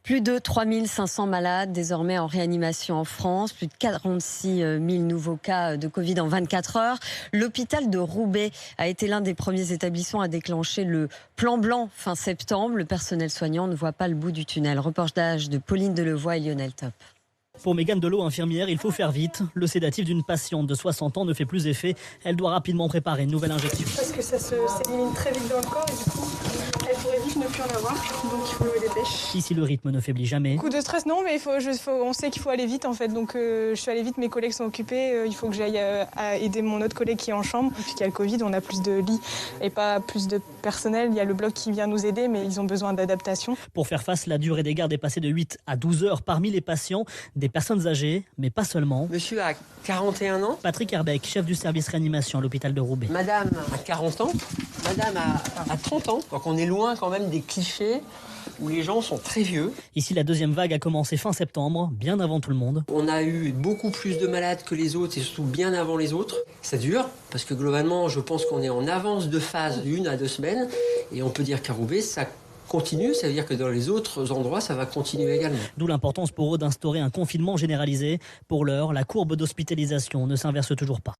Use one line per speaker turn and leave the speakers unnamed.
Plus de 3500 malades désormais en réanimation en France, plus de 46 000 nouveaux cas de Covid en 24 heures. L'hôpital de Roubaix a été l'un des premiers établissements à déclencher le plan blanc fin septembre. Le personnel soignant ne voit pas le bout du tunnel. Reportage de Pauline Delevoye et Lionel Top.
Pour Mégane Delot, infirmière, il faut faire vite. Le sédatif d'une patiente de 60 ans ne fait plus effet. Elle doit rapidement préparer une nouvelle injection.
Parce que ça s'élimine très vite dans le corps et du coup, elle pourrait vite ne plus en avoir. Donc il faut jouer des dépêche.
Ici, le rythme ne faiblit jamais.
Coup de stress, non, mais on sait qu'il faut aller vite en fait. Donc je suis allée vite, mes collègues sont occupés. Il faut que j'aille aider mon autre collègue qui est en chambre. Puisqu'il y a le Covid, on a plus de lits et pas plus de personnel. Il y a le bloc qui vient nous aider, mais ils ont besoin d'adaptation.
Pour faire face, la durée des gardes est passée de 8 à 12 heures. Parmi les patients, des personnes âgées, mais pas seulement.
Monsieur a 41 ans.
Patrick Herbeck, chef du service réanimation à l'hôpital de Roubaix.
Madame a 40 ans. Madame a 30 ans. Donc on est loin quand même des clichés où les gens sont très vieux.
Ici, la deuxième vague a commencé fin septembre, bien avant tout le monde.
On a eu beaucoup plus de malades que les autres et surtout bien avant les autres. Ça dure parce que globalement, je pense qu'on est en avance de phase d'1 à 2 semaines. Et on peut dire qu'à Roubaix, ça continue, ça veut dire que dans les autres endroits, ça va continuer également.
D'où l'importance pour eux d'instaurer un confinement généralisé. Pour l'heure, la courbe d'hospitalisation ne s'inverse toujours pas.